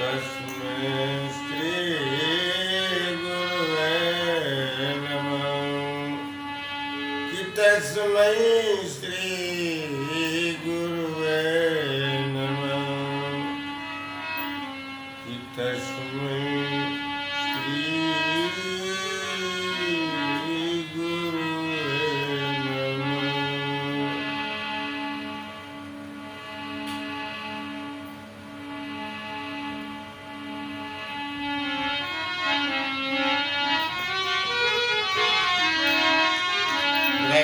तस्मै श्री गुरुवे नमः। तस्मै श्री गुरुवे नमः। तस्मै श्री गुरुवे नमः।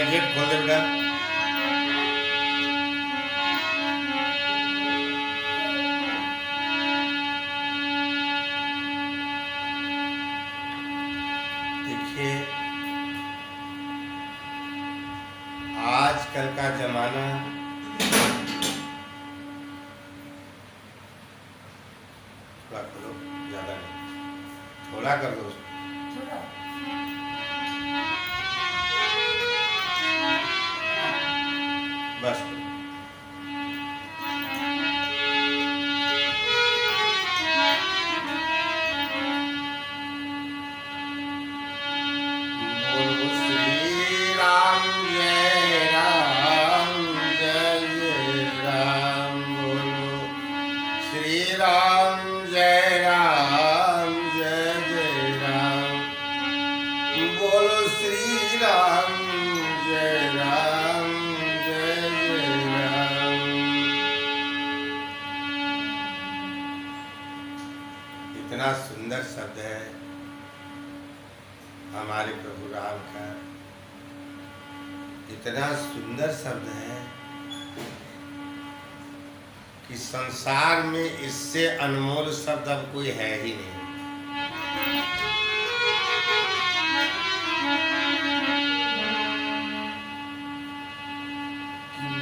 गेट खोल दे बेटा। देखिए, आजकल का जमाना थोड़ा करो, ज्यादा नहीं, थोड़ा कर दो बस। बोलो श्री राम जय राम जय जय राम। बोलो श्री राम जय राम जय जय राम। बोलो श्री राम जय राम जय जय राम। इतना सुंदर शब्द है हमारे प्रभु राम का, इतना सुंदर शब्द है कि संसार में इससे अनमोल शब्द अब कोई है ही नहीं।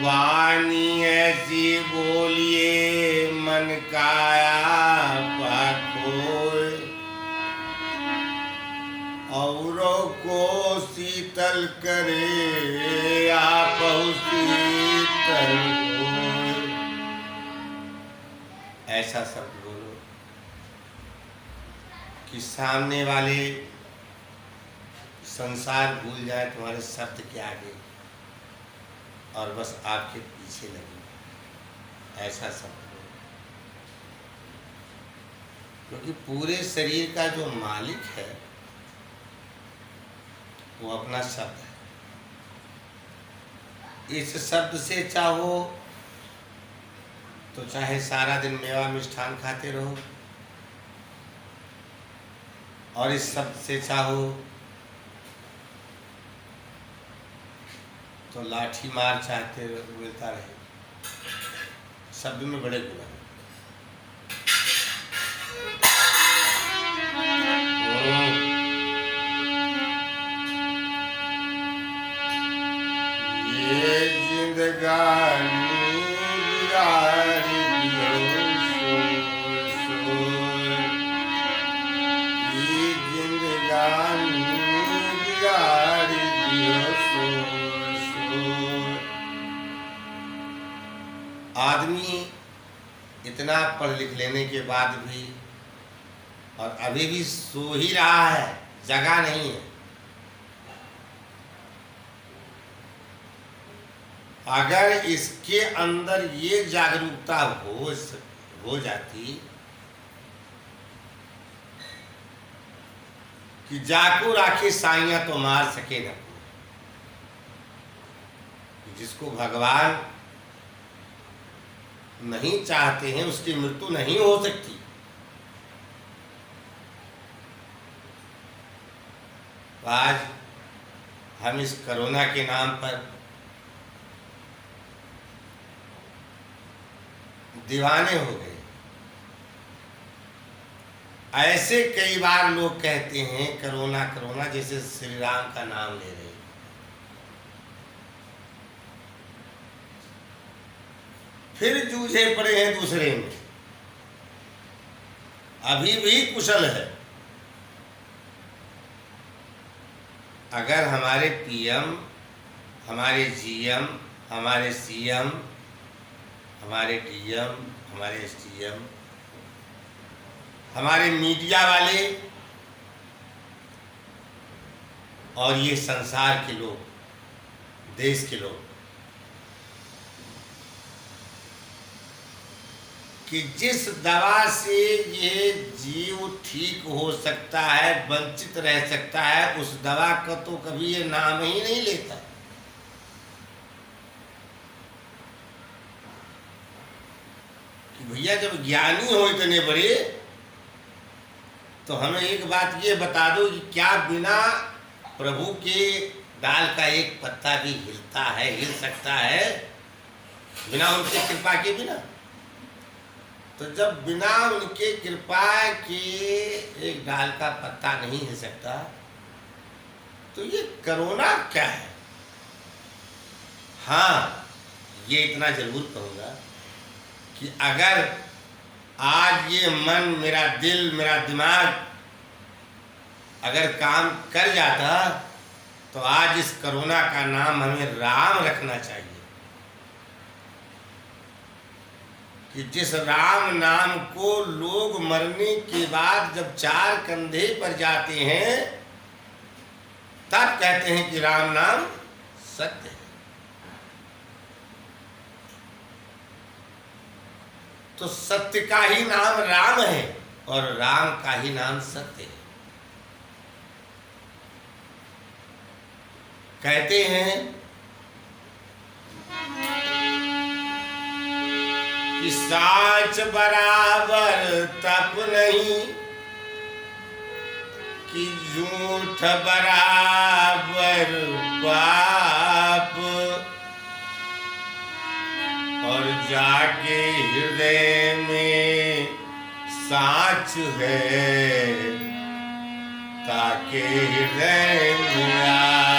वाणी ऐसी बोलिए मन काया पाखोय, औरों को शीतल करे आपहु शीतल होय। ऐसा शब्द बोलो कि सामने वाले संसार भूल जाए तुम्हारे शब्द के आगे और बस आपके पीछे लगे। ऐसा शब्द बोलो, क्योंकि पूरे शरीर का जो मालिक है वो अपना शब्द है। इस शब्द से चाहो तो चाहे सारा दिन मेवा मिष्ठान खाते रहो, और इस शब्द से चाहो तो लाठी मार चाहते मिलता रहे। शब्द में बड़े गुण हैं। ये जिंदगानी बिगाड़ी दियो सोय, ये जिंदगानी बिगाड़ी दियो सोय। आदमी इतना पढ़ लिख लेने के बाद भी और अभी भी सो ही रहा है, जगा नहीं है। अगर इसके अंदर ये जागरूकता हो जाती कि जाको राखी साइयां तो मार सके न, जिसको भगवान नहीं चाहते हैं उसकी मृत्यु नहीं हो सकती। आज हम इस कोरोना के नाम पर दीवाने हो गए। ऐसे कई बार लोग कहते हैं कोरोना कोरोना, जैसे श्री राम का नाम ले रहे हैं। फिर जूझे पड़े हैं दूसरे में, अभी भी कुशल है। अगर हमारे पीएम, हमारे जीएम, हमारे सीएम, हमारे डीएम, हमारे एसडीएम हमारे मीडिया वाले और ये संसार के लोग, देश के लोग, कि जिस दवा से ये जीव ठीक हो सकता है, वंचित रह सकता है, उस दवा का तो कभी ये नाम ही नहीं लेता। कि भैया जब ज्ञानी हो इतने बड़े, तो हमें एक बात ये बता दो कि क्या बिना प्रभु के डाल का एक पत्ता भी हिलता है, हिल सकता है बिना उनकी कृपा के? बिना। तो जब बिना उनके कृपा के एक डाल का पत्ता नहीं हिल सकता, तो ये कोरोना क्या है? हाँ, ये इतना जरूर कहूँगा कि अगर आज ये मन, मेरा दिल, मेरा दिमाग अगर काम कर जाता, तो आज इस कोरोना का नाम हमें राम रखना चाहिए। कि जिस राम नाम को लोग मरने के बाद जब चार कंधे पर जाते हैं, तब कहते हैं कि राम नाम सत्य है। तो सत्य का ही नाम राम है और राम का ही नाम सत्य है। कहते हैं कि साच बराबर तप नहीं, कि झूठ बराबर पाप, और जाके हृदय में साच है, ताके हृदय में आ।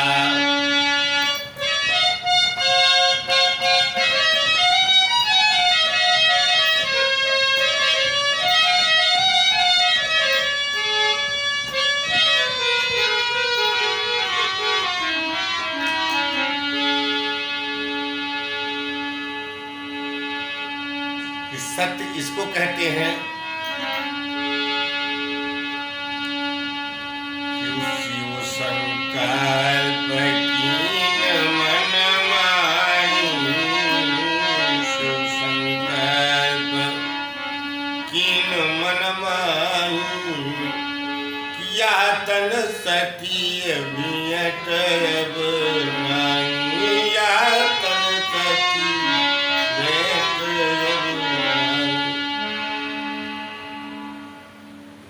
सत्य इसको कहते हैं कि शिव संकल्प कीन मन माही, शिव संकल्प कीन मन माही, किया तन सती अभियट अब नाही, या तन सती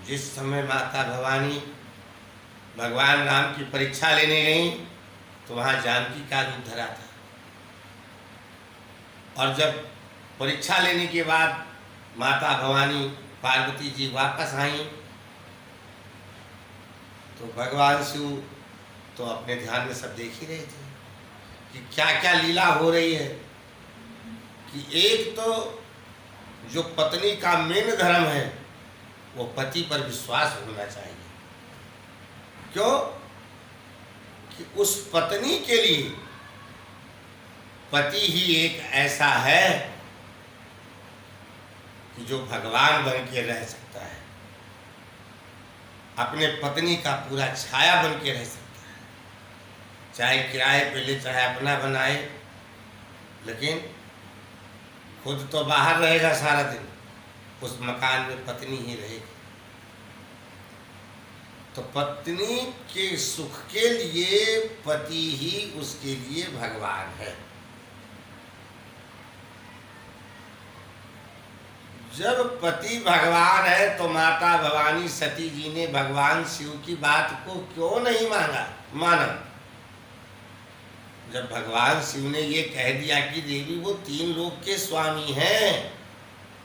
जिस समय माता भवानी भगवान राम की परीक्षा लेने गई, तो वहां जानकी का रूप धरा था। और जब परीक्षा लेने के बाद माता भवानी पार्वती जी वापस आई, तो भगवान शिव तो अपने ध्यान में सब देख ही रहे थे कि क्या क्या लीला हो रही है। कि एक तो जो पत्नी का मेन धर्म है, वो पति पर विश्वास होना चाहिए। क्यों? कि उस पत्नी के लिए पति ही एक ऐसा है कि जो भगवान बन के रह सकता है, अपने पत्नी का पूरा छाया बन के रह सकता है, चाहे किराए पे ले चाहे अपना बनाए, लेकिन खुद तो बाहर रहेगा सारा दिन, उस मकान में पत्नी ही रहेगी। तो पत्नी के सुख के लिए पति ही उसके लिए भगवान है। जब पति भगवान है, तो माता भवानी सती जी ने भगवान शिव की बात को क्यों नहीं माना? जब भगवान शिव ने ये कह दिया कि देवी वो तीन लोक के स्वामी हैं,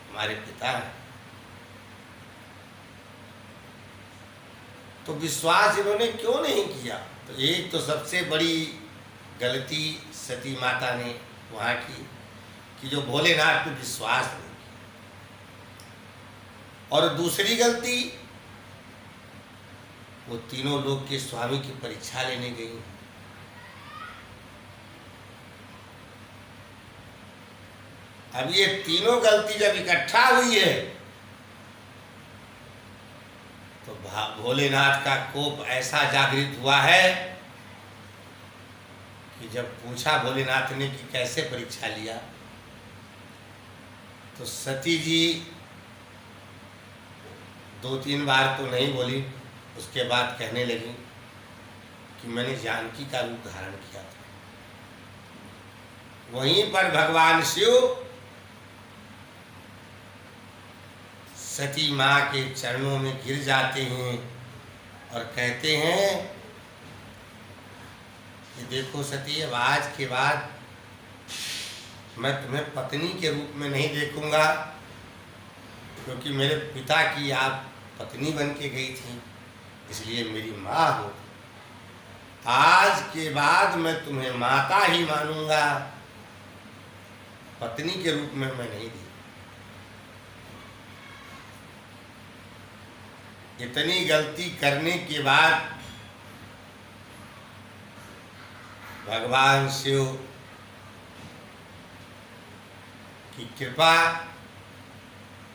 हमारे पिता हैं, तो विश्वास इन्होंने क्यों नहीं किया? तो एक तो सबसे बड़ी गलती सती माता ने वहाँ की कि जो भोलेनाथ पे विश्वास नहीं किया। और दूसरी गलती, वो तीनों लोक के स्वामी की परीक्षा लेने गई। अब ये तीनों गलती जब इकट्ठा हुई है, भोलेनाथ का कोप ऐसा जागृत हुआ है कि जब पूछा भोलेनाथ ने कि कैसे परीक्षा लिया, तो सती जी 2-3 बार तो नहीं बोली, उसके बाद कहने लगी कि मैंने जानकी का रूप धारण किया था। वहीं पर भगवान शिव सती माँ के चरणों में गिर जाते हैं और कहते हैं कि देखो सती, अब आज के बाद मैं तुम्हें पत्नी के रूप में नहीं देखूंगा, क्योंकि मेरे पिता की आप पत्नी बन के गई थी, इसलिए मेरी माँ हो। आज के बाद मैं तुम्हें माता ही मानूंगा, पत्नी के रूप में मैं नहीं देखूंगा। इतनी गलती करने के बाद भगवान शिव की कृपा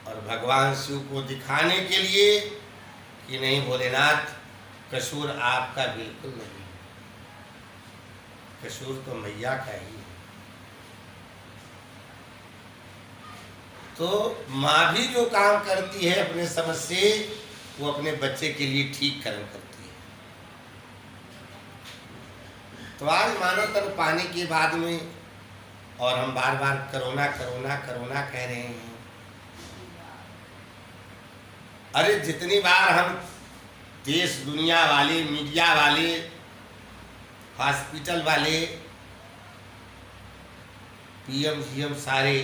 और भगवान शिव को दिखाने के लिए कि नहीं भोलेनाथ, कसूर आपका बिल्कुल नहीं, कसूर तो मैया का ही है। तो माँ भी जो काम करती है अपने समझ से, वो अपने बच्चे के लिए ठीक कर्म करती है। तो आज मानव तन पाने के बाद में, और हम बार बार कोरोना कोरोना कोरोना कह रहे हैं, अरे जितनी बार हम देश दुनिया वाले, मीडिया वाले, हॉस्पिटल वाले, पीएम सीएम सारे,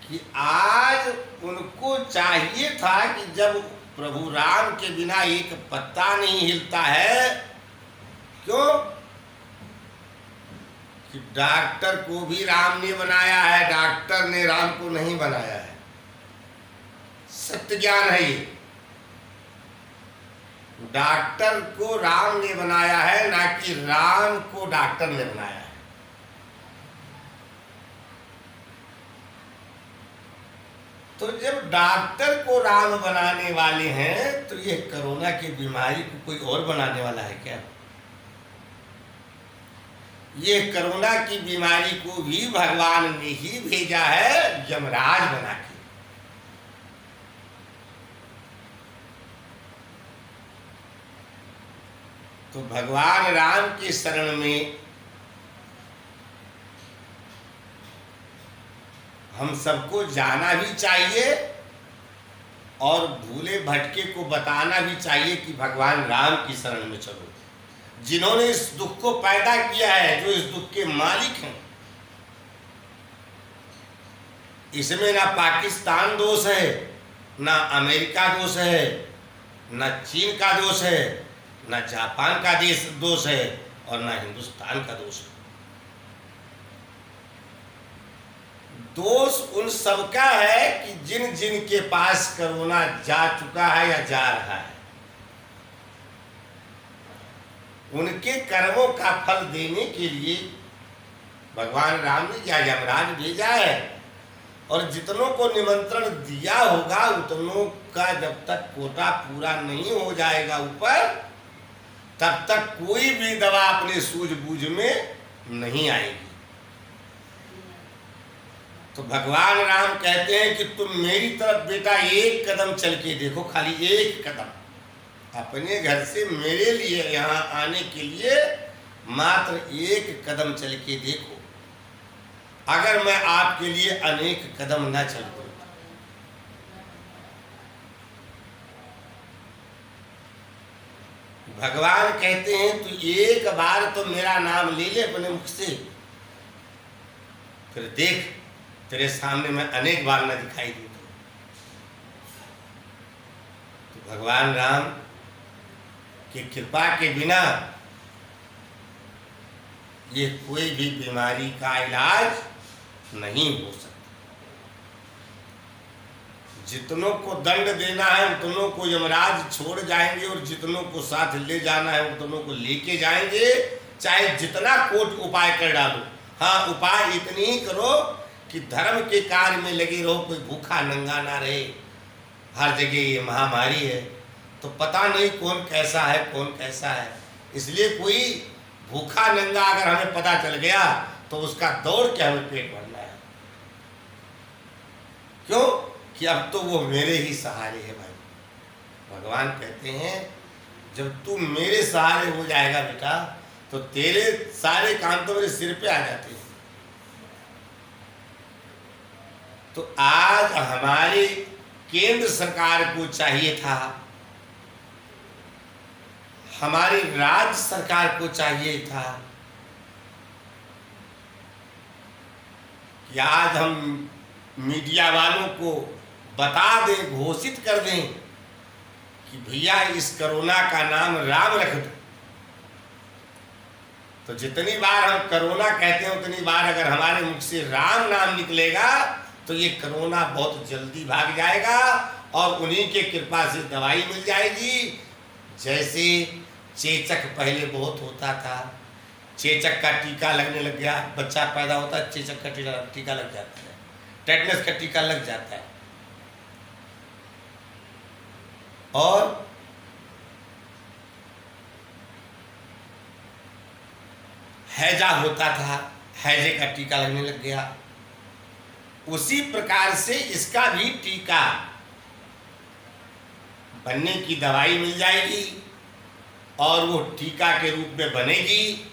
कि आज उनको चाहिए था कि जब प्रभु राम के बिना एक पत्ता नहीं हिलता है, क्यों कि डॉक्टर को भी राम ने बनाया है, डॉक्टर ने राम को नहीं बनाया है। सत्य ज्ञान है ये। डॉक्टर को राम ने बनाया है, ना कि राम को डॉक्टर ने बनाया है। तो जब डॉक्टर को राम बनाने वाले हैं, तो ये कोरोना की बीमारी को कोई और बनाने वाला है क्या? ये कोरोना की बीमारी को भी भगवान ने ही भेजा है, यमराज बना के। तो भगवान राम के शरण में हम सबको जाना भी चाहिए और भूले भटके को बताना भी चाहिए कि भगवान राम की शरण में चलो, जिन्होंने इस दुख को पैदा किया है, जो इस दुख के मालिक हैं। इसमें ना पाकिस्तान दोष है, ना अमेरिका दोष है, ना चीन का दोष है, ना जापान का दोष है, और ना हिंदुस्तान का दोष है। दोष उन सबका है कि जिन जिन के पास कोरोना जा चुका है या जा रहा है, उनके कर्मों का फल देने के लिए भगवान राम ने क्या यमराज भेजा है। और जितनों को निमंत्रण दिया होगा, उतनों का जब तक कोटा पूरा नहीं हो जाएगा ऊपर, तब तक कोई भी दवा अपने सूझबूझ में नहीं आएगी। तो भगवान राम कहते हैं कि तुम मेरी तरफ बेटा एक कदम चल के देखो, खाली एक कदम अपने घर से मेरे लिए यहाँ आने के लिए मात्र एक कदम चल के देखो। अगर मैं आपके लिए अनेक कदम न चल दूं, भगवान कहते हैं तू एक बार तो मेरा नाम ले ले अपने मुख से, फिर देख तेरे सामने मैं अनेक बार न दिखाई दूं। तो भगवान राम की कृपा के बिना ये कोई भी बीमारी का इलाज नहीं हो सकता। जितनों को दंड देना है उतनों को यमराज छोड़ जाएंगे, और जितनों को साथ ले जाना है उतनों को लेके जाएंगे, चाहे जितना कोट उपाय कर डालो। हाँ, उपाय इतनी ही करो कि धर्म के कार्य में लगे रहो, कोई भूखा नंगा ना रहे, हर जगह ये महामारी है, तो पता नहीं कौन कैसा है कौन कैसा है। इसलिए कोई भूखा नंगा अगर हमें पता चल गया तो उसका दौड़ के हमें पेट भरना है। क्यों कि अब तो वो मेरे ही सहारे है भाई। भगवान कहते हैं जब तू मेरे सहारे हो जाएगा बेटा तो तेरे सारे काम तो मेरे सिर पे आ जाते हैं। तो आज हमारी केंद्र सरकार को चाहिए था, हमारी राज्य सरकार को चाहिए था कि आज हम मीडिया वालों को बता दें, घोषित कर दें कि भैया इस कोरोना का नाम राम रख दो। तो जितनी बार हम कोरोना कहते हैं उतनी बार अगर हमारे मुख से राम नाम निकलेगा तो ये कोरोना बहुत जल्दी भाग जाएगा और उन्हीं के कृपा से दवाई मिल जाएगी। जैसे चेचक पहले बहुत होता था, चेचक का टीका लगने लग गया, बच्चा पैदा होता है चेचक का टीका लग जाता है, टेटनस का टीका लग जाता है। और हैजा होता था, हैजे का टीका लगने लग गया। उसी प्रकार से इसका भी टीका बनने की दवाई मिल जाएगी और वो टीका के रूप में बनेगी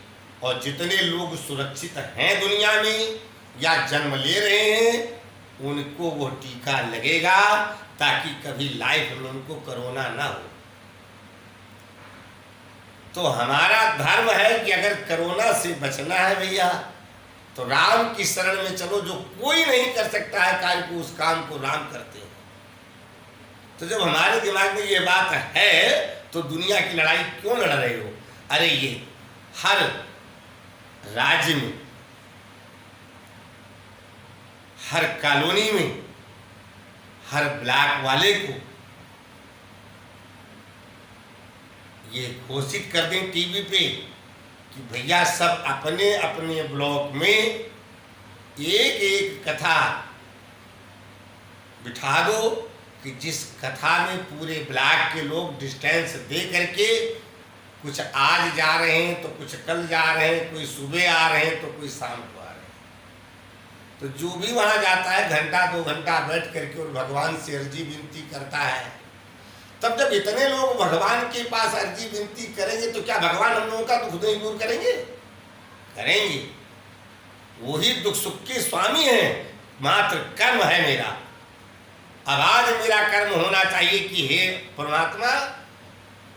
और जितने लोग सुरक्षित हैं दुनिया में या जन्म ले रहे हैं उनको वो टीका लगेगा ताकि कभी लाइफ में उनको कोरोना ना हो। तो हमारा धर्म है कि अगर कोरोना से बचना है भैया तो राम की शरण में चलो। जो कोई नहीं कर सकता है कार्य को उस काम को राम करते हैं। तो जब हमारे दिमाग में ये बात है तो दुनिया की लड़ाई क्यों लड़ रहे हो? अरे ये हर राज्य में, हर कॉलोनी में, हर ब्लॉक वाले को ये घोषित कर दें टीवी पे कि भैया सब अपने अपने ब्लॉक में एक एक कथा बिठा दो कि जिस कथा में पूरे ब्लॉक के लोग डिस्टेंस दे करके कुछ आज जा रहे हैं तो कुछ कल जा रहे हैं, कोई सुबह आ रहे हैं तो कोई शाम को आ रहे हैं। तो जो भी वहाँ जाता है घंटा 2 घंटा बैठ करके और भगवान से अर्जी विनती करता है। तब जब इतने लोग भगवान के पास अर्जी विनती करेंगे तो क्या भगवान हम लोगों का दुख नहीं दूर करेंगे? करेंगे। वही दुख सुख के स्वामी हैं। मात्र कर्म है मेरा। अब आज मेरा कर्म होना चाहिए कि हे परमात्मा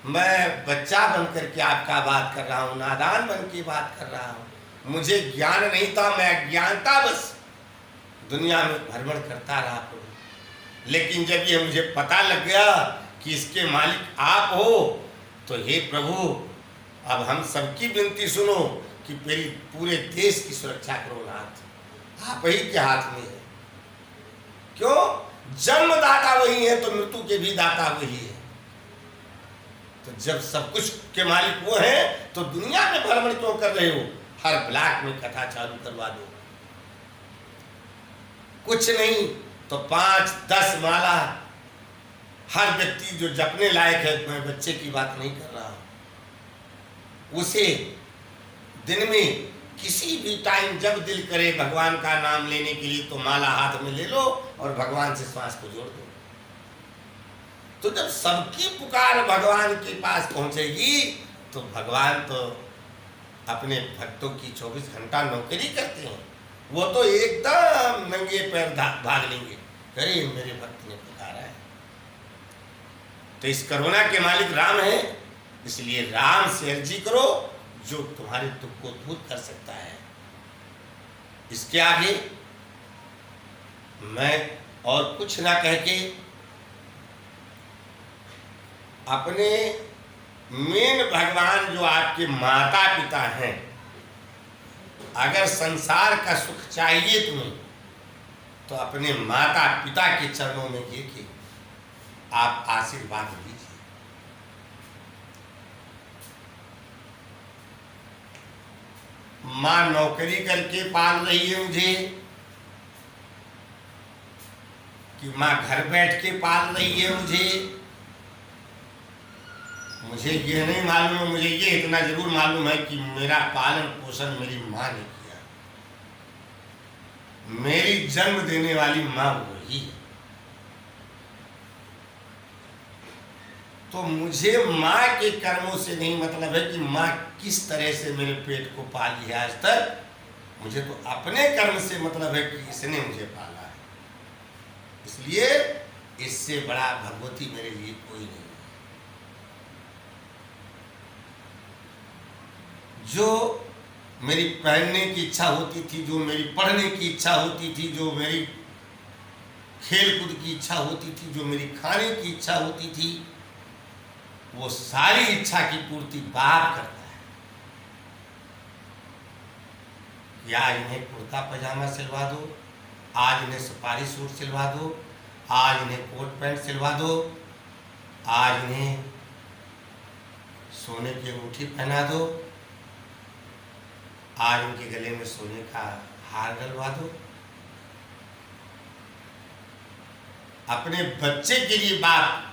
मैं बच्चा बन करके आपका बात कर रहा हूँ, नादान बन के बात कर रहा हूँ, मुझे ज्ञान नहीं था, मैं अज्ञानता बस दुनिया में भ्रमण करता रहा प्रभु। लेकिन जब ये मुझे पता लग गया कि इसके मालिक आप हो तो हे प्रभु अब हम सबकी विनती सुनो कि मेरी पूरे देश की सुरक्षा करो नाथ। आप ही के हाथ में है। क्यों? जन्मदाता वही है तो मृत्यु के भी दाता वही है। तो जब सब कुछ के मालिक वो हैं तो दुनिया में भ्रमण क्यों कर रहे हो? हर ब्लॉक में कथा चालू करवा दो। कुछ नहीं तो 5-10 माला हर व्यक्ति जो जपने लायक है, मैं बच्चे की बात नहीं कर रहा हूं, उसे दिन में किसी भी टाइम जब दिल करे भगवान का नाम लेने के लिए तो माला हाथ में ले लो और भगवान से श्वास को जोड़ दो। तो जब सबकी पुकार भगवान के पास पहुंचेगी तो भगवान तो अपने भक्तों की 24 घंटा नौकरी करते हैं। वो तो एकदम नंगे पैर भाग लेंगे, अरे मेरे भक्त ने पुकारा है। तो इस कोरोना के मालिक राम है, इसलिए राम से अर्जी करो जो तुम्हारे दुख को दूर कर सकता है। इसके आगे मैं और कुछ ना कह के अपने मेन भगवान जो आपके माता पिता हैं, अगर संसार का सुख चाहिए तुम्हें तो अपने माता पिता के चरणों में गिर के आप आशीर्वाद दीजिए। माँ नौकरी करके पाल रही है मुझे, कि माँ घर बैठ के पाल रही है मुझे ये नहीं मालूम है। मुझे ये इतना जरूर मालूम है कि मेरा पालन पोषण मेरी माँ ने किया। मेरी जन्म देने वाली माँ वही है। तो मुझे माँ के कर्मों से नहीं मतलब है कि माँ किस तरह से मेरे पेट को पाली है आज तक। मुझे तो अपने कर्म से मतलब है कि इसने मुझे पाला है। इसलिए इससे बड़ा भगवती मेरे लिए कोई नहीं। जो मेरी पहनने की इच्छा होती थी, जो मेरी पढ़ने की इच्छा होती थी, जो मेरी खेल कूद की इच्छा होती थी, जो मेरी खाने की इच्छा होती थी, वो सारी इच्छा की पूर्ति बाप करता है। कि आज इन्हें कुर्ता पजामा सिलवा दो, आज इन्हें सफारी सूट सिलवा दो, आज इन्हें कोट पैंट सिलवा दो, आज इन्हें सोने की अंगूठी पहना दो, आज उनके गले में सोने का हार डलवा दो। अपने बच्चे के लिए बाप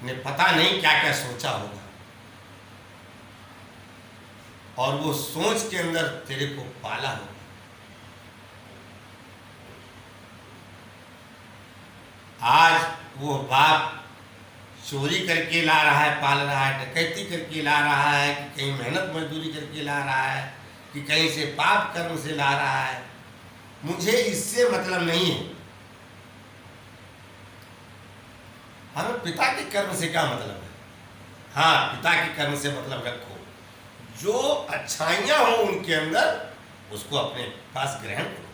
ने पता नहीं क्या क्या सोचा होगा, और वो सोच के अंदर तेरे को पाला होगा। आज वो बाप चोरी करके ला रहा है, पाल रहा है, डकैती करके ला रहा है, कि कहीं मेहनत मजदूरी करके ला रहा है, कि कहीं से पाप कर्म से ला रहा है, मुझे इससे मतलब नहीं है। हमें पिता के कर्म से क्या मतलब है? हाँ, पिता के कर्म से मतलब रखो। जो अच्छाइयां हो उनके अंदर, उसको अपने पास ग्रहण करो।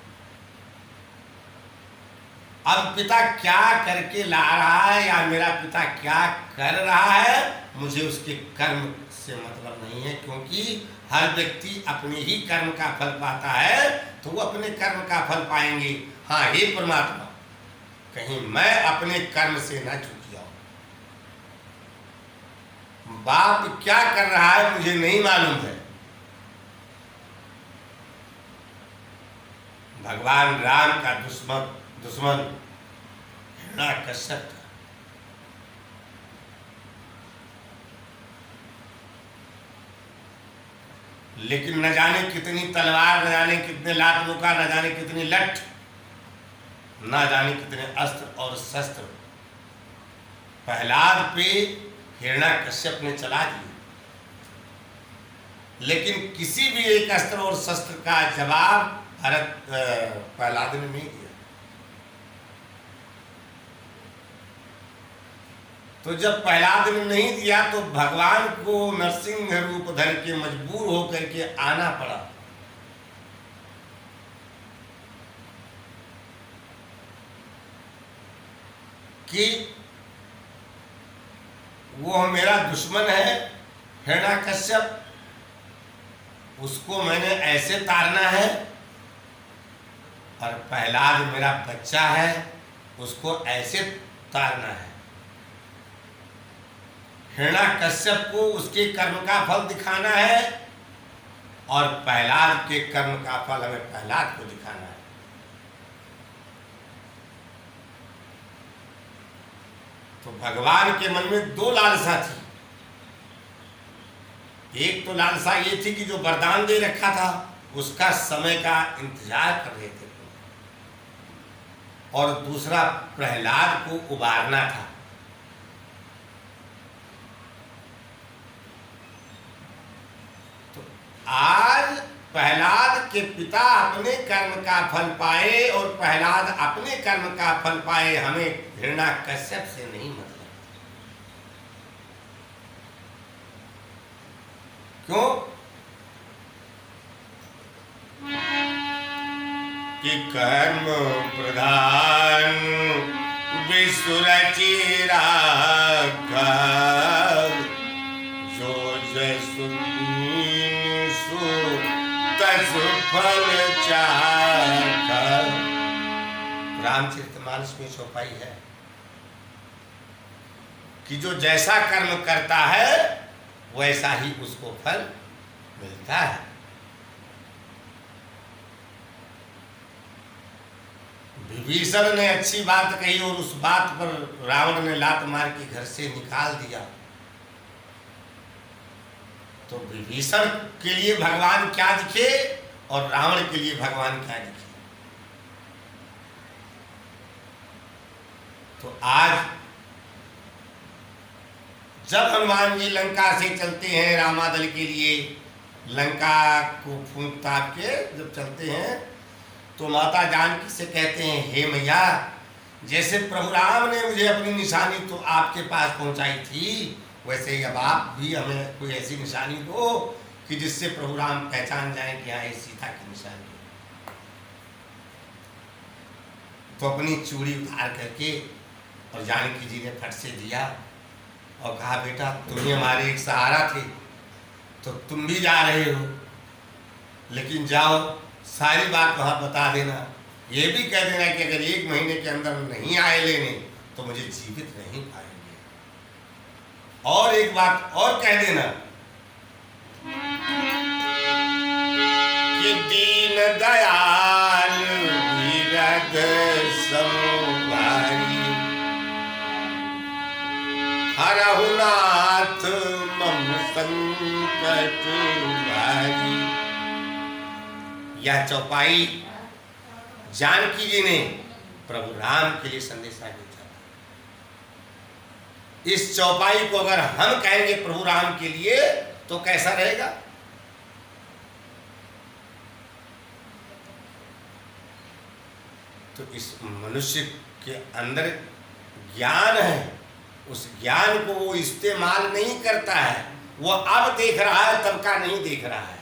अब पिता क्या करके ला रहा है या मेरा पिता क्या कर रहा है, मुझे उसके कर्म से मतलब नहीं है। क्योंकि हर व्यक्ति अपने ही कर्म का फल पाता है, तो वो अपने कर्म का फल पाएंगे। हाँ, हे परमात्मा, कहीं मैं अपने कर्म से ना चूक जाऊं। बाप क्या कर रहा है मुझे नहीं मालूम है। भगवान राम का दुश्मन हिरण्यकश्यप था। लेकिन न जाने कितनी तलवार, न जाने कितने लातमुका, न जाने कितनी लठ, न जाने कितने अस्त्र और शस्त्र प्रहलाद पे हिरण्यकश्यप ने चला दिए। लेकिन किसी भी एक अस्त्र और शस्त्र का जवाब प्रहलाद ने नहीं दिया। तो जब प्रहलाद ने नहीं दिया तो भगवान को नरसिंह रूप धर के मजबूर होकर के आना पड़ा। कि वो मेरा दुश्मन है हिरण्यकश्यप, उसको मैंने ऐसे तारना है, और प्रहलाद मेरा बच्चा है, उसको ऐसे तारना है। हिरण्यकश्यप को उसके कर्म का फल दिखाना है, और प्रहलाद के कर्म का फल हमें प्रहलाद को दिखाना है। तो भगवान के मन में दो लालसा थी। एक तो लालसा ये थी कि जो वरदान दे रखा था उसका समय का इंतजार कर रहे थे, और दूसरा प्रहलाद को उबारना था। तो आज प्रहलाद के पिता अपने कर्म का फल पाए और प्रहलाद अपने कर्म का फल पाए, हमें हिरण्यकश्यप से नहीं मतलब। क्यों? कि कर्म प्रधान विश्व रचि राखा, जो जसु तसु फल चाखा। रामचरितमानस में चौपाई है कि जो जैसा कर्म करता है वैसा ही उसको फल मिलता है। विभीषण ने अच्छी बात कही और उस बात पर रावण ने लात मार के घर से निकाल दिया। तो विभीषण के लिए भगवान क्या दिखे और रावण के लिए भगवान क्या दिखे। तो आज जब हनुमान जी लंका से चलते हैं रामादल के लिए, लंका को फूंक ताप के जब चलते हैं, तो माता जानकी से कहते हैं, हे मैया, जैसे प्रभु राम ने मुझे अपनी निशानी तो आपके पास पहुंचाई थी, वैसे ही अब आप भी हमें कोई ऐसी निशानी दो कि जिससे प्रभु राम पहचान जाएं कि हाँ, ये सीता की निशानी है। तो अपनी चूड़ी उतार करके और जानकी जी ने फट से दिया और कहा, बेटा तुम ही हमारे एक सहारा थे, तो तुम भी जा रहे हो, लेकिन जाओ सारी बात वहाँ बता देना। ये भी कह देना कि अगर 1 महीने के अंदर नहीं आए लेने तो मुझे जीवित नहीं पाएंगे। और एक बात और कह देना कि दीन दयाल विरध समुभारी हरहुनाथ मम संकट भारी। यह चौपाई जानकी जी ने प्रभु राम के लिए संदेशा भेजा। इस चौपाई को अगर हम कहेंगे प्रभु राम के लिए तो कैसा रहेगा? तो इस मनुष्य के अंदर ज्ञान है, उस ज्ञान को वो इस्तेमाल नहीं करता है। वो अब देख रहा है, तब का नहीं देख रहा है।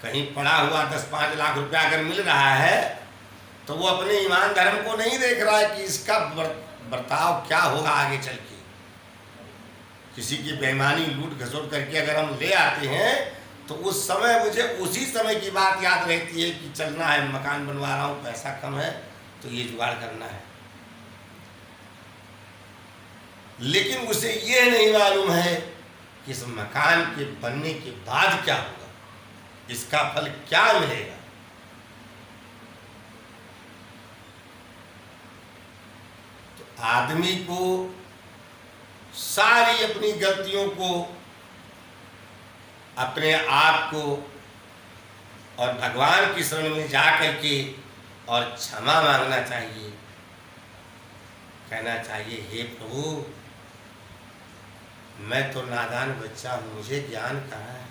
कहीं पड़ा हुआ 10-5 लाख रुपया अगर मिल रहा है तो वो अपने ईमान धर्म को नहीं देख रहा है कि इसका बर्ताव क्या होगा आगे चल के। किसी की बेईमानी लूट घसोट करके अगर हम ले आते हैं तो उस समय मुझे उसी समय की बात याद रहती है कि चलना है, मकान बनवा रहा हूँ, पैसा कम है तो ये जुगाड़ करना है। लेकिन उसे ये नहीं मालूम है कि इस मकान के बनने के बाद क्या होगा, इसका फल क्या मिलेगा। तो आदमी को सारी अपनी गलतियों को, अपने आप को और भगवान की शरण में जा करके और क्षमा मांगना चाहिए। कहना चाहिए, हे प्रभु, मैं तो नादान बच्चा हूं, मुझे ज्ञान कहाँ है।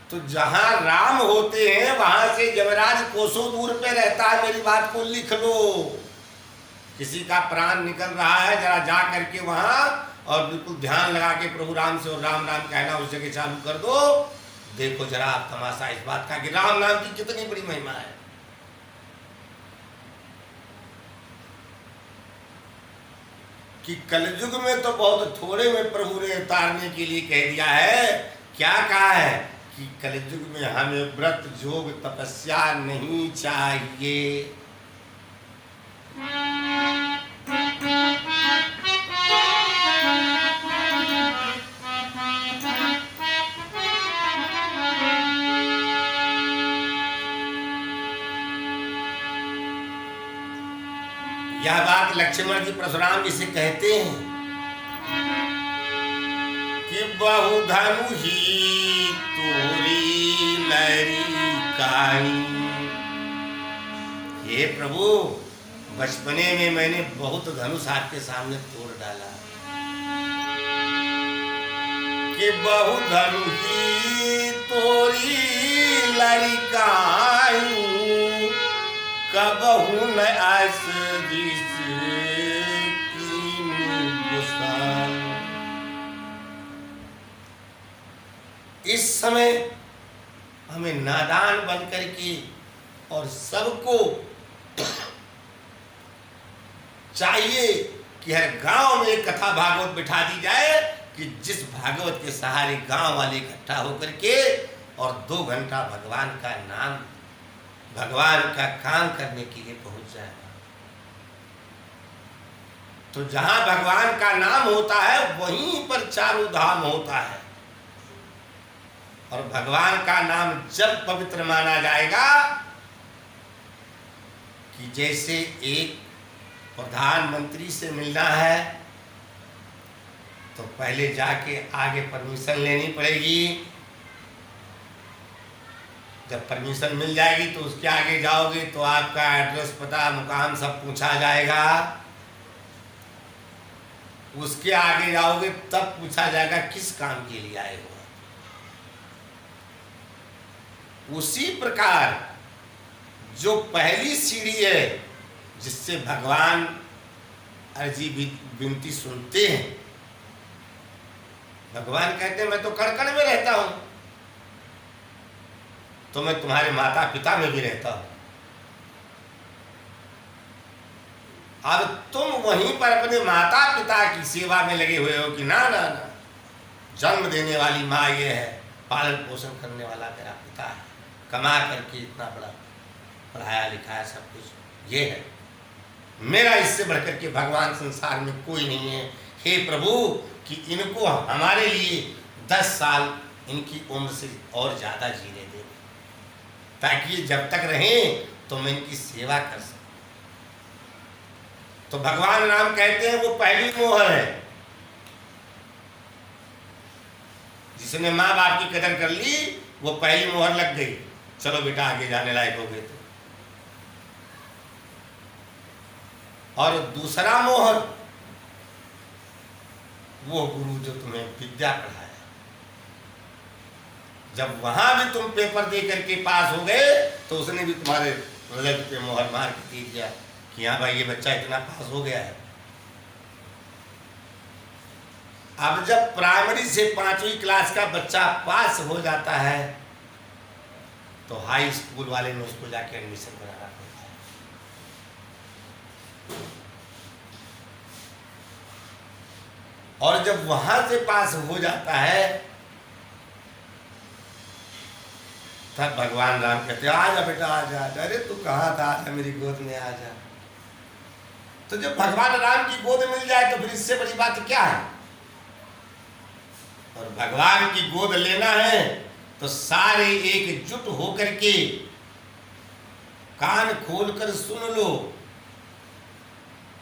तो जहां राम होते हैं वहां से यमराज कोसों दूर पे रहता है। मेरी बात को लिख लो। किसी का प्राण निकल रहा है, जरा जा करके वहां और बिल्कुल ध्यान लगा के प्रभु राम से और राम राम कहना उस जगह चालू कर दो। देखो जरा आप तमाशा इस बात का कि राम नाम की कितनी बड़ी महिमा है। कि कलयुग में तो बहुत थोड़े में प्रभु ने उतारने के लिए कह दिया है। क्या कहा है कि कलयुग में हमें व्रत योग तपस्या नहीं चाहिए। यह बात लक्ष्मण जी परशुराम जी से कहते हैं कि बहुधनु ही तोरी लरी काई। हे प्रभु, बचपने में मैंने बहुत धनुष आपके सामने तोड़ डाला कि बहुधनु ही तोरी लरी काई कबहू न आस इस समय हमें नादान बन करके और सबको चाहिए कि हर गांव में एक कथा भागवत बिठा दी जाए कि जिस भागवत के सहारे गांव वाले इकट्ठा होकर के और 2 घंटा भगवान का नाम, भगवान का काम करने के लिए पहुंच जाए। तो जहां भगवान का नाम होता है वहीं पर चारों धाम होता है। और भगवान का नाम जब पवित्र माना जाएगा कि जैसे एक प्रधानमंत्री से मिलना है तो पहले जाके आगे परमिशन लेनी पड़ेगी। जब परमिशन मिल जाएगी तो उसके आगे जाओगे तो आपका एड्रेस, पता, मुकाम सब पूछा जाएगा। उसके आगे जाओगे तब पूछा जाएगा किस काम के लिए आए हो। उसी प्रकार जो पहली सीढ़ी है जिससे भगवान अर्जी विनती सुनते हैं, भगवान कहते हैं मैं तो कण-कण में रहता हूं, तो मैं तुम्हारे माता पिता में भी रहता हूं। अब तुम वहीं पर अपने माता पिता की सेवा में लगे हुए हो कि ना ना ना, जन्म देने वाली माँ ये है, पालन पोषण करने वाला मेरा पिता है, कमा करके इतना बड़ा पढ़ाया लिखाया सब कुछ ये है, मेरा इससे बढ़कर के भगवान संसार में कोई नहीं है। हे प्रभु कि इनको हमारे लिए 10 साल इनकी उम्र से और ज़्यादा जीने दे, ताकि जब तक रहें तो मैं इनकी सेवा कर सकूं। तो भगवान राम कहते हैं वो पहली मोहर है। जिसने माँ बाप की कदर कर ली वो पहली मोहर लग गई, चलो बेटा आगे जाने लायक हो गए। तो और दूसरा मोहर वो गुरु जो तुम्हें विद्या पढ़ाया, जब वहां भी तुम पेपर दे करके पास हो गए तो उसने भी तुम्हारे हृदय पे मोहर मार के दे दिया कि हाँ भाई ये बच्चा इतना पास हो गया है। अब जब प्राइमरी से 5वीं क्लास का बच्चा पास हो जाता है तो हाई स्कूल वाले में उसको जाके एडमिशन कराना पड़ता है। और जब वहां से पास हो जाता है तब भगवान राम कहते आजा बेटा आजा आजा, अरे तू कहाँ था, आजा मेरी गोद में आजा। तो जब भगवान राम की गोद मिल जाए तो फिर इससे बड़ी बात क्या है। और भगवान की गोद लेना है तो सारे एकजुट होकर के कान खोलकर सुन लो।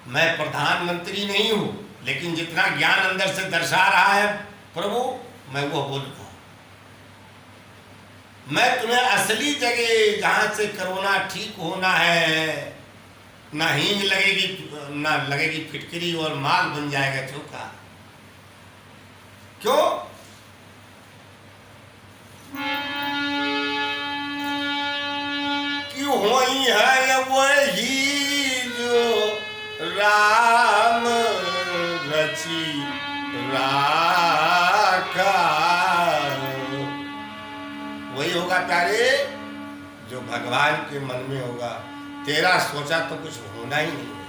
मैं प्रधानमंत्री नहीं हूं, लेकिन जितना ज्ञान अंदर से दर्शा रहा है प्रभु मैं वो बोलूंगा। मैं तुम्हें असली जगह जहां से कोरोना ठीक होना है, ना हींग लगेगी ना लगेगी फिटकरी और माल बन जाएगा चोखा। क्यों? क्यों होई है वही जो राम रची राखा, वही होगा प्यारे जो भगवान के मन में होगा। तेरा सोचा तो कुछ होना ही नहीं है।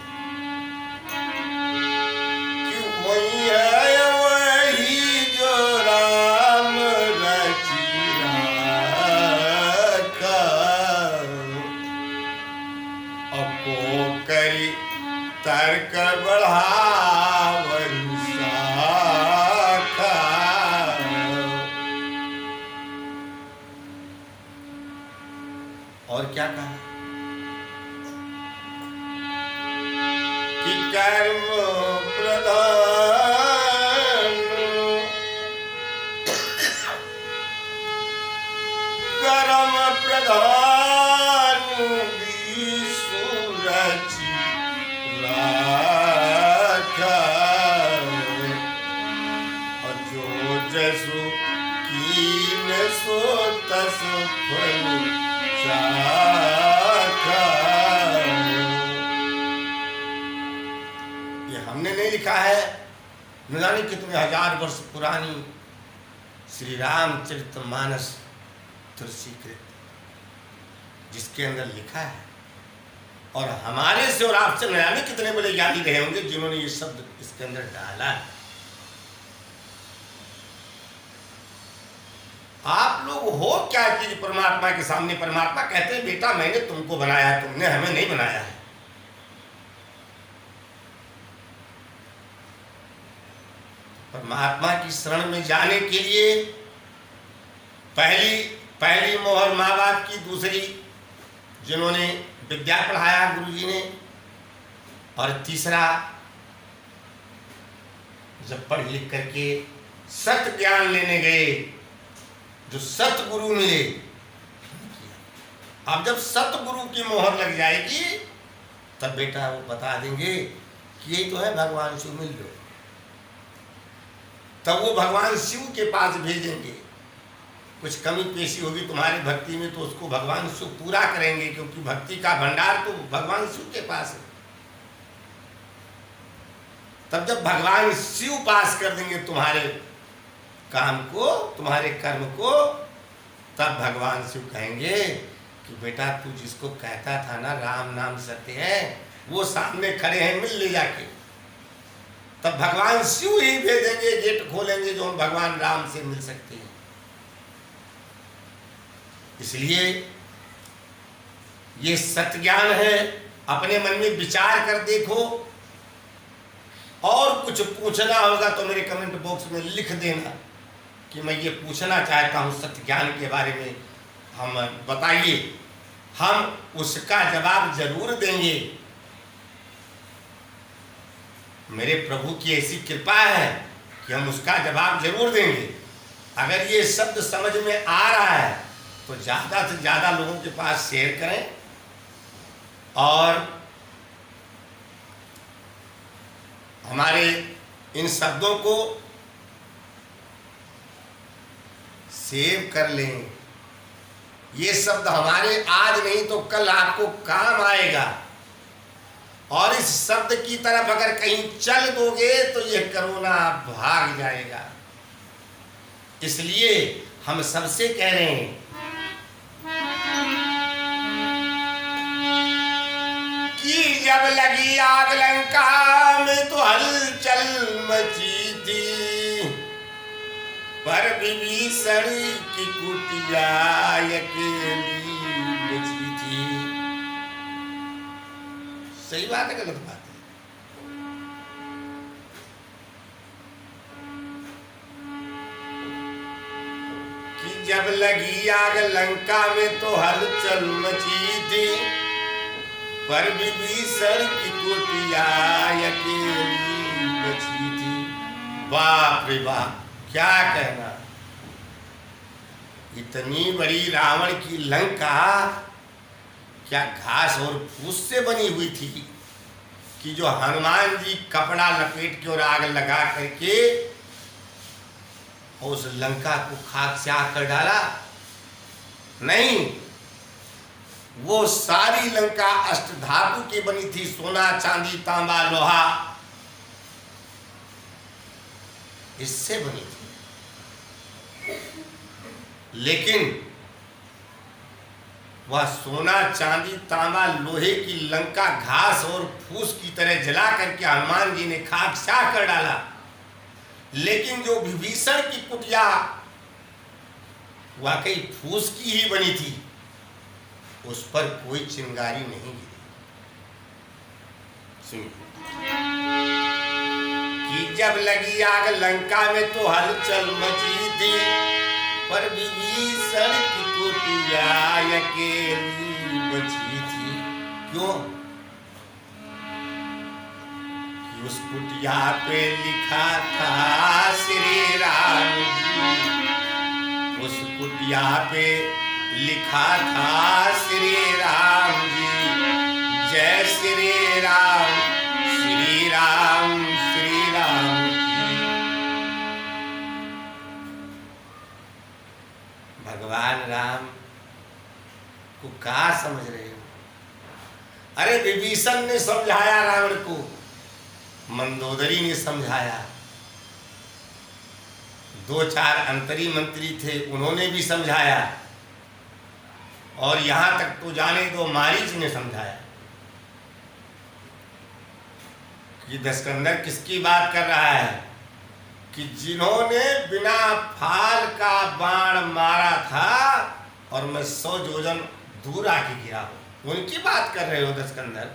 क्यों वही है वही जो राम रची राखा, अपो करी तर्क बढ़ावन साखा। और क्या कहा कि कर्म प्रधान कर्म प्रधान विसुरचि राखा, और जो जसु कीन सो तस फल ये हमने नहीं लिखा है, न जाने कितने 1000 वर्ष पुरानी श्री रामचरितमानस तुलसीकृत जिसके अंदर लिखा है। और हमारे से और आपसे न जाने कितने बड़े ज्ञानी रहे होंगे जिन्होंने ये शब्द इसके अंदर डाला है। आप लोग हो क्या कि परमात्मा के सामने परमात्मा कहते हैं बेटा मैंने तुमको बनाया है, तुमने हमें नहीं बनाया है। परमात्मा की शरण में जाने के लिए पहली पहली मोहर माँ बाप की, दूसरी जिन्होंने विद्या पढ़ाया गुरुजी ने, और तीसरा जब पढ़ लिख करके सत्य ज्ञान लेने गए, जो सतगुरु मिले। अब जब सतगुरु की मोहर लग जाएगी तब बेटा वो बता देंगे कि यही तो है भगवान शिव, मिल लो। तब वो भगवान शिव के पास भेजेंगे। कुछ कमी पेशी होगी तुम्हारी भक्ति में तो उसको भगवान शिव पूरा करेंगे, क्योंकि भक्ति का भंडार तो भगवान शिव के पास है। तब जब भगवान शिव पास कर देंगे तुम्हारे काम को, तुम्हारे कर्म को, तब भगवान शिव कहेंगे कि बेटा तू जिसको कहता था ना राम नाम सत्य है, वो सामने खड़े हैं, मिल ले जाके। तब भगवान शिव ही भेजेंगे, गेट खोलेंगे जो हम भगवान राम से मिल सकते हैं। इसलिए ये सत्य ज्ञान है। अपने मन में विचार कर देखो, और कुछ पूछना होगा तो मेरे कमेंट बॉक्स में लिख देना कि मैं ये पूछना चाहता हूँ सत्य ज्ञान के बारे में, हम बताइए, हम उसका जवाब जरूर देंगे। मेरे प्रभु की ऐसी कृपा है कि हम उसका जवाब जरूर देंगे। अगर ये शब्द समझ में आ रहा है तो ज़्यादा से ज़्यादा लोगों के पास शेयर करें, और हमारे इन शब्दों को सेव कर लें। ये शब्द हमारे आज नहीं तो कल आपको काम आएगा, और इस शब्द की तरफ अगर कहीं चल दोगे तो यह कोरोना भाग जाएगा। इसलिए हम सबसे कह रहे हैं कि जब लगी आग लंका में तो हलचल मची थी, पर विभीषण की कुटिया अकेली बची थी। सही बात है, गलत बात है? कि जब लगी आग लंका में तो हलचल मची थी, पर विभीषण की कुटिया अकेली बची थी। बाप रे बाप, क्या कहना। इतनी बड़ी रावण की लंका क्या घास और फूस से बनी हुई थी कि जो हनुमान जी कपड़ा लपेट के और आग लगा करके और उस लंका को खाक से आग कर डाला? नहीं, वो सारी लंका अष्टधातु की बनी थी, सोना चांदी तांबा लोहा, इससे बनी थी। लेकिन वह सोना चांदी तांबा लोहे की लंका घास और फूस की तरह जला करके हनुमान जी ने खाकसार कर डाला। लेकिन जो विभीषण की कुटिया वाकई फूस की ही बनी थी, उस पर कोई चिंगारी नहीं गिरी। सुनिए कि जब लगी आग लंका में तो हलचल मची थी, पर विभीषण की कुटिया अकेली बची थी। क्यों? कि उस कुटिया पे लिखा था श्री राम जी, उस कुटिया पे लिखा था श्री राम जी, जय श्री राम श्री राम श्री राम की। भगवान राम को क्या समझ रहे हो? अरे विभीषण ने समझाया रावण को, मंदोदरी ने समझाया, दो चार अंतरी मंत्री थे उन्होंने भी समझाया, और यहां तक तो जाने दो मारीच ने समझाया कि दशकंदर किसकी बात कर रहा है, कि जिन्होंने बिना फाल का बाण मारा था और मैं 100 योजन दूर आके गिरा हूं, उनकी बात कर रहे हो दशकंदर?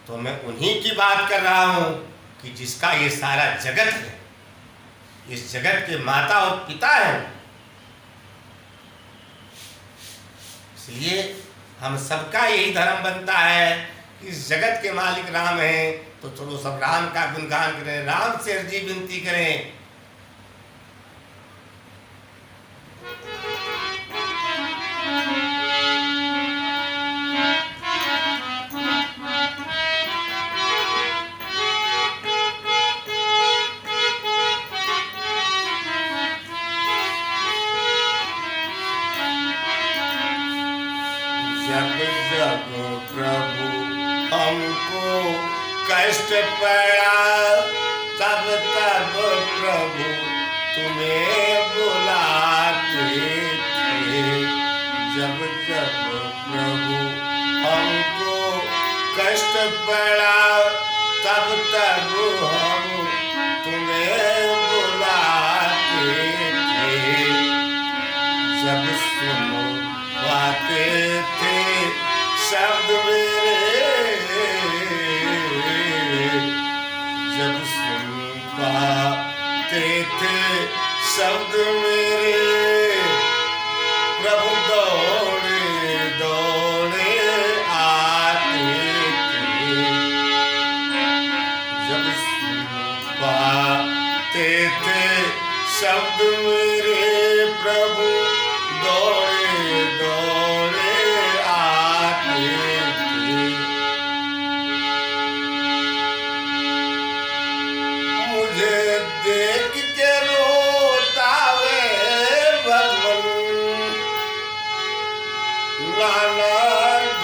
तो मैं उन्हीं की बात कर रहा हूं कि जिसका ये सारा जगत है, इस जगत के माता और पिता हैं। इसलिए हम सबका यही धर्म बनता है कि इस जगत के मालिक राम हैं, तो चलो सब राम का गुणगान करें, राम से अर्जी विनती करें। जब जब प्रभु हमको कष्ट पड़ा, तब तब प्रभु तुम्हें बुलाते थे। जब जब प्रभु हमको कष्ट पड़ा, तब तब हम तुम्हें बुलाते थे। जब सुनो पाते थे शब्द मेरे, जब सुन पाते थे शब्द मेरे, प्रभु दौड़े दौड़े आते थे। जब सुन पाते थे शब्द मेरे, प्रभु दौड़े दौड़े आते थे। मुझे देख के रोता वे भगवन, नाना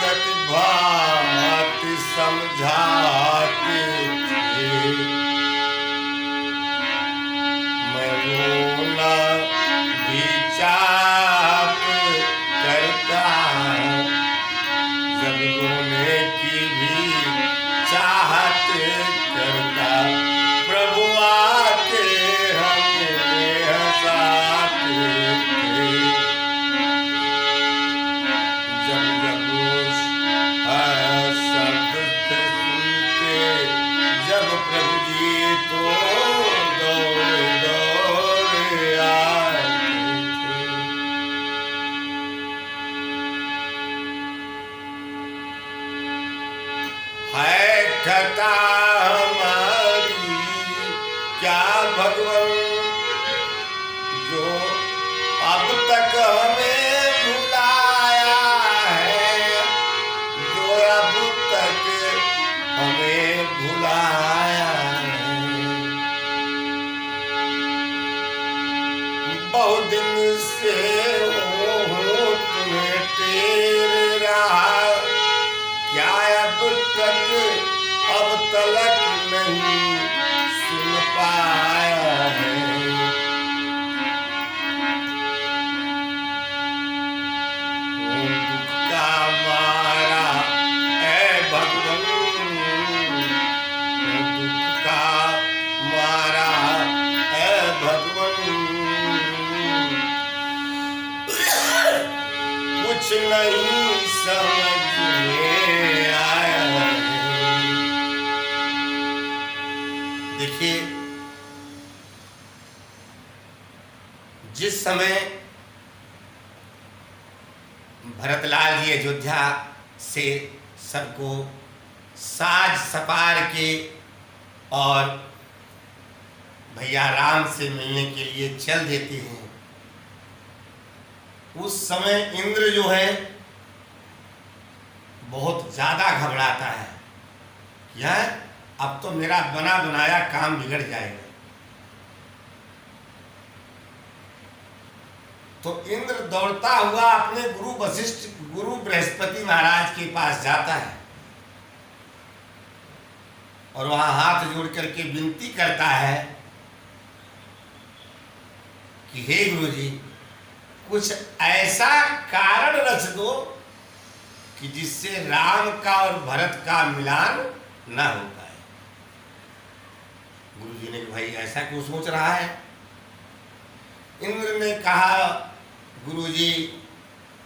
गति भांति समझाते थे। मैं रोना भी चाहत करता, जब रोने की भी चाहत करता, प्रभु आके हमें हंसाते थे। जब जब उस शब्द से सुनते, जब प्रभु जी तो दौड़े दौड़े आते थे। है खता हमारी क्या भगवन, जो अब तक हमें भुलाया है, जो अब तक हमें भुलाया है। बहुत दिन से हो तुम्हें टेर रहा, क्या अब तलक नहीं सुन पाया है। दुख का मारा है भगवन, दुख का मारा है भगवन, कुछ नहीं समझ में आया है। देखिए, जिस समय भरतलाल जी अयोध्या से सबको साज सपार के और भैया राम से मिलने के लिए चल देते हैं, उस समय इंद्र जो है बहुत ज्यादा घबराता है। यह अब तो मेरा बना बनाया काम बिगड़ जाएगा। तो इंद्र दौड़ता हुआ अपने गुरु बृहस्पति महाराज के पास जाता है और वहां हाथ जोड़ करके विनती करता है कि हे गुरु जी, कुछ ऐसा कारण रच दो कि जिससे राम का और भरत का मिलान न हो पाए। गुरु जी ने कहा, भाई ऐसा क्यों सोच रहा है? इंद्र ने कहा, गुरु जी,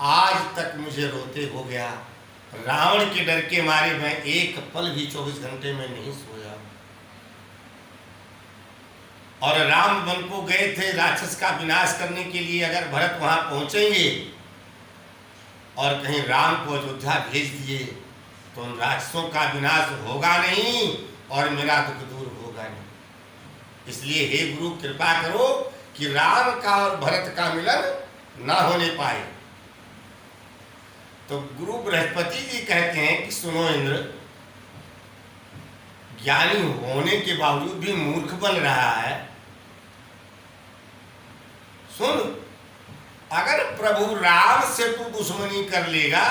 आज तक मुझे रोते हो गया, रावण के डर के मारे मैं एक पल भी 24 घंटे में नहीं सोया। और राम वन को गए थे राक्षस का विनाश करने के लिए, अगर भरत वहां पहुंचेंगे और कहीं राम को अयोध्या भेज दिए तो उन राक्षसों का विनाश होगा नहीं और मेरा दुख दूर होगा नहीं। इसलिए हे गुरु कृपा करो कि राम का और भरत का मिलन ना होने पाए। तो गुरु बृहस्पति जी कहते हैं कि सुनो इंद्र, ज्ञानी होने के बावजूद भी मूर्ख बन रहा है। सुन, अगर प्रभु राम से तू दुश्मनी कर लेगा